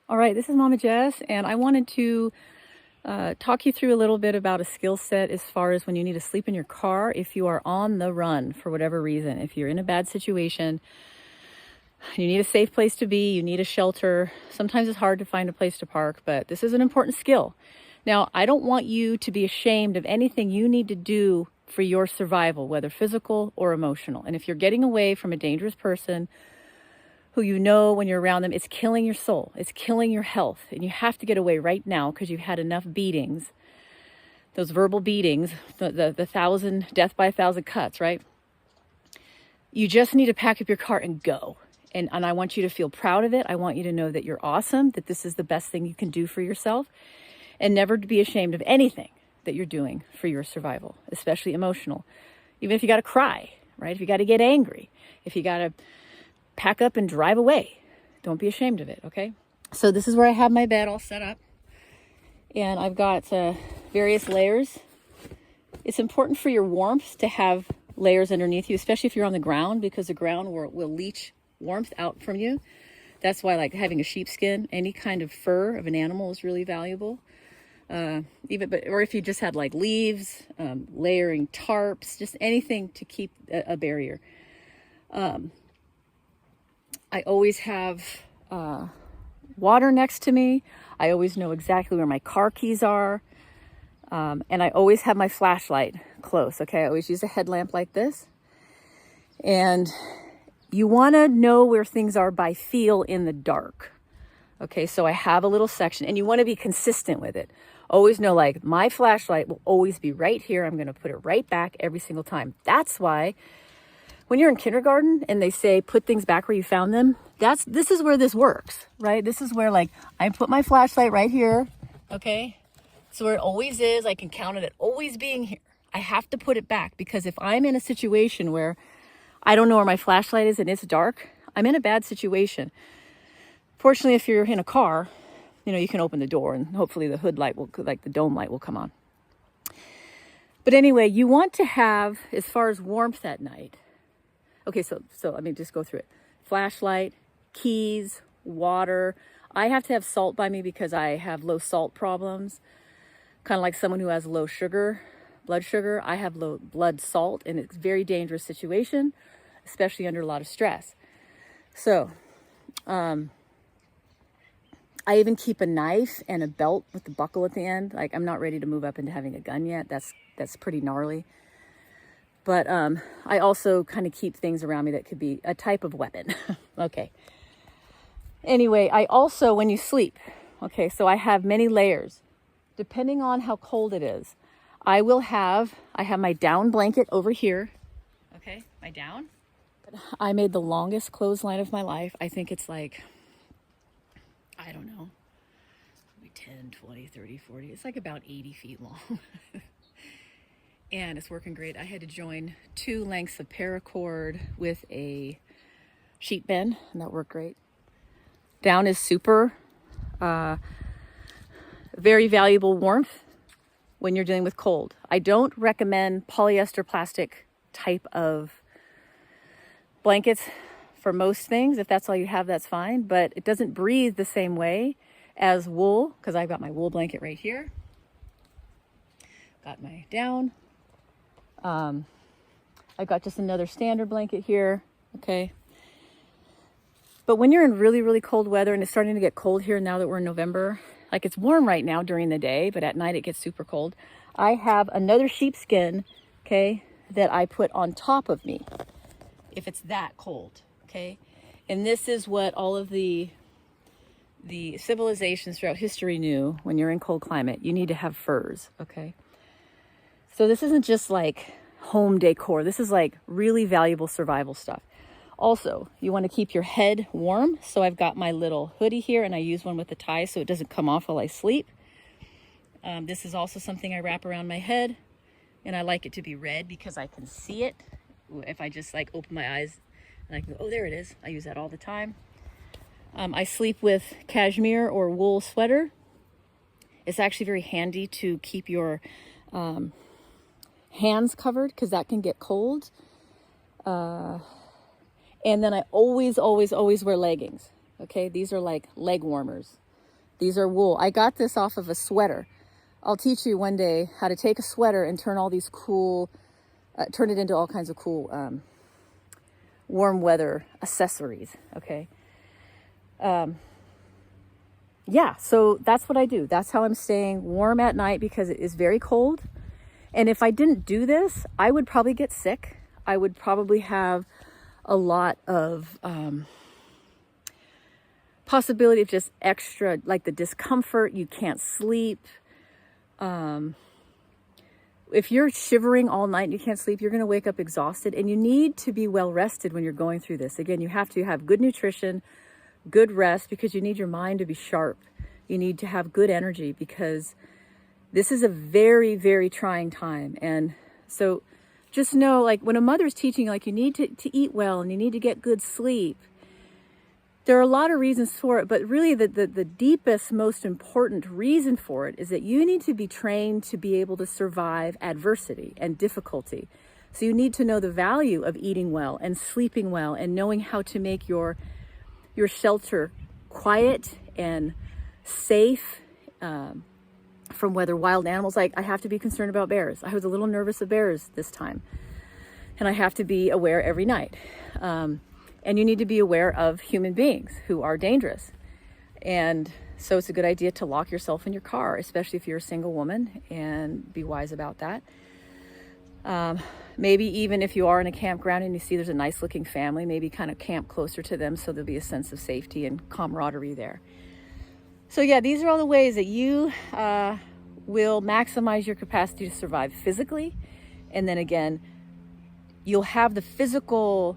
All right, this is Mama Jess, and I wanted to talk you through a little bit about a skill set as far as when you need to sleep in your car if you are on the run for whatever reason. If you're in a bad situation, you need a safe place to be, you need a shelter. Sometimes it's hard to find a place to park, but this is an important skill. Now, I don't want you to be ashamed of anything you need to do for your survival, whether physical or emotional. And if you're getting away from a dangerous person, who you know when you're around them, it's killing your soul. It's killing your health. And you have to get away right now because you've had enough beatings, those verbal beatings, the thousand, death by a thousand cuts, right? You just need to pack up your car and go. And I want you to feel proud of it. I want you to know that you're awesome, that this is the best thing you can do for yourself, and never to be ashamed of anything that you're doing for your survival, especially emotional. Even if you got to cry, right? If you got to get angry, if you got to pack up and drive away. Don't be ashamed of it, okay? So this is where I have my bed all set up. And I've got various layers. It's important for your warmth to have layers underneath you, especially if you're on the ground, because the ground will leach warmth out from you. That's why like having a sheepskin, any kind of fur of an animal is really valuable. Or if you just had like leaves, layering tarps, just anything to keep a barrier. I always have water next to me. I always know exactly where my car keys are. And I always have my flashlight close, okay? I always use a headlamp like this. And you want to know where things are by feel in the dark. Okay, so I have a little section, and you want to be consistent with it. Always know, like, my flashlight will always be right here. I'm going to put it right back every single time. That's why when you're in kindergarten and they say put things back where you found them, this is where this works, right? This is where, like, I put my flashlight right here, okay? So where it always is, I can count it always being here. I have to put it back because if I'm in a situation where I don't know where my flashlight is and it's dark, I'm in a bad situation. Fortunately, if you're in a car, you can open the door and hopefully the hood light the dome light will come on. But anyway, you want to have, as far as warmth at night, okay, so let me just go through it. Flashlight, keys, water. I have to have salt by me because I have low salt problems. Kind of like someone who has low sugar, blood sugar. I have low blood salt, and it's a very dangerous situation, especially under a lot of stress. So, I even keep a knife and a belt with the buckle at the end. Like, I'm not ready to move up into having a gun yet. That's pretty gnarly. But I also kind of keep things around me that could be a type of weapon. Okay. Anyway, I also, when you sleep, okay, so I have many layers. Depending on how cold it is, I have my down blanket over here. Okay, my down. I made the longest clothesline of my life. I think it's like, I don't know, maybe 10, 20, 30, 40. It's like about 80 feet long. And it's working great. I had to join 2 lengths of paracord with a sheet bend, and that worked great. Down is super, very valuable warmth when you're dealing with cold. I don't recommend polyester plastic type of blankets for most things. If that's all you have, that's fine. But it doesn't breathe the same way as wool, because I've got my wool blanket right here. Got my down. I've got just another standard blanket here, okay? But when you're in really, really cold weather, and it's starting to get cold here now that we're in November, like it's warm right now during the day, but at night it gets super cold. I have another sheepskin, okay, that I put on top of me if it's that cold, okay? And this is what all of the civilizations throughout history knew. When you're in cold climate, you need to have furs, okay? So this isn't just like home decor. This is like really valuable survival stuff. Also, you want to keep your head warm. So I've got my little hoodie here, and I use one with the tie so it doesn't come off while I sleep. This is also something I wrap around my head, and I like it to be red because I can see it. If I just like open my eyes and I can go, oh, there it is. I use that all the time. I sleep with cashmere or wool sweater. It's actually very handy to keep your hands covered because that can get cold. And then I always wear leggings. Okay, these are like leg warmers. These are wool. I got this off of a sweater. I'll teach you one day how to take a sweater and turn all these cool, turn it into all kinds of cool warm weather accessories, okay? Yeah, so that's what I do. That's how I'm staying warm at night, because it is very cold. And if I didn't do this, I would probably get sick. I would probably have a lot of possibility of just extra, like the discomfort. You can't sleep. If you're shivering all night and you can't sleep, you're going to wake up exhausted, and you need to be well rested when you're going through this. Again, you have to have good nutrition, good rest, because you need your mind to be sharp. You need to have good energy, because this is a very, very trying time. And so just know, like when a mother's teaching, like you need to eat well and you need to get good sleep, there are a lot of reasons for it, but really the deepest, most important reason for it is that you need to be trained to be able to survive adversity and difficulty. So you need to know the value of eating well and sleeping well and knowing how to make your shelter quiet and safe from whether wild animals. Like I have to be concerned about bears. I was a little nervous of bears this time, and I have to be aware every night. And you need to be aware of human beings who are dangerous. And so it's a good idea to lock yourself in your car, especially if you're a single woman, and be wise about that. Maybe even if you are in a campground and you see there's a nice looking family, maybe kind of camp closer to them so there'll be a sense of safety and camaraderie there. So yeah, these are all the ways that you will maximize your capacity to survive physically. And then again, you'll have the physical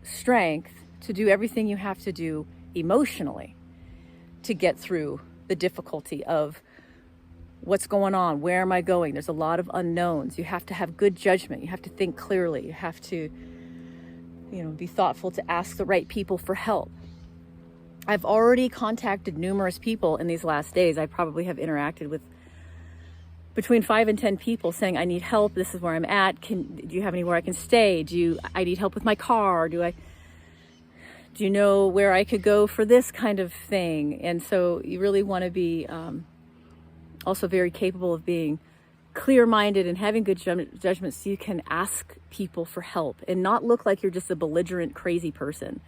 strength to do everything you have to do emotionally to get through the difficulty of what's going on, where am I going? There's a lot of unknowns. You have to have good judgment. You have to think clearly. You have to, be thoughtful to ask the right people for help. I've already contacted numerous people in these last days. I probably have interacted with between 5 and 10 people saying, I need help. This is where I'm at. Do you have anywhere I can stay? I need help with my car. Do you know where I could go for this kind of thing? And so you really want to be also very capable of being clear-minded and having good judgment, so you can ask people for help and not look like you're just a belligerent, crazy person.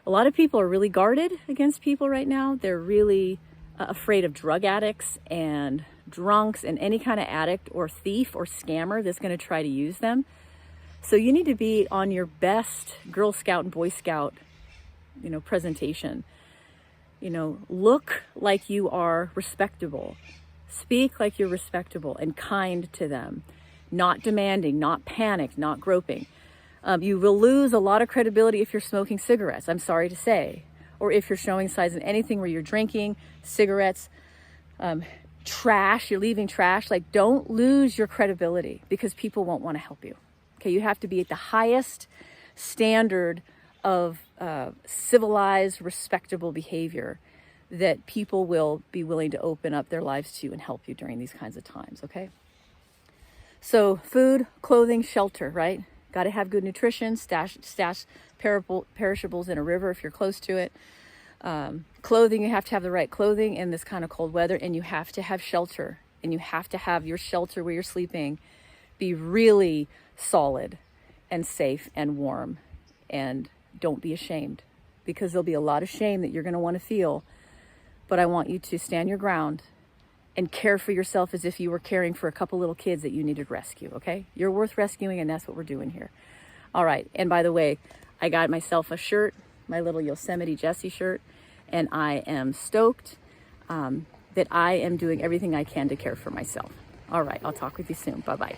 A lot of people are really guarded against people right now. They're really afraid of drug addicts and drunks and any kind of addict or thief or scammer that's going to try to use them. So you need to be on your best Girl Scout and Boy Scout, presentation. Look like you are respectable. Speak like you're respectable and kind to them. Not demanding, not panicked, not groping. You will lose a lot of credibility if you're smoking cigarettes, I'm sorry to say. Or if you're showing signs of anything where you're drinking, cigarettes, trash, you're leaving trash. Like, don't lose your credibility, because people won't want to help you. Okay, you have to be at the highest standard of civilized, respectable behavior that people will be willing to open up their lives to and help you during these kinds of times, okay? So food, clothing, shelter, right? Got to have good nutrition, stash perishables in a river if you're close to it. Clothing, you have to have the right clothing in this kind of cold weather, and you have to have shelter, and you have to have your shelter where you're sleeping be really solid and safe and warm. And don't be ashamed, because there'll be a lot of shame that you're going to want to feel. But I want you to stand your ground and care for yourself as if you were caring for a couple little kids that you needed rescue, okay? You're worth rescuing, and that's what we're doing here. All right, and by the way, I got myself a shirt, my little Yosemite Jessie shirt, and I am stoked that I am doing everything I can to care for myself. All right, I'll talk with you soon. Bye-bye.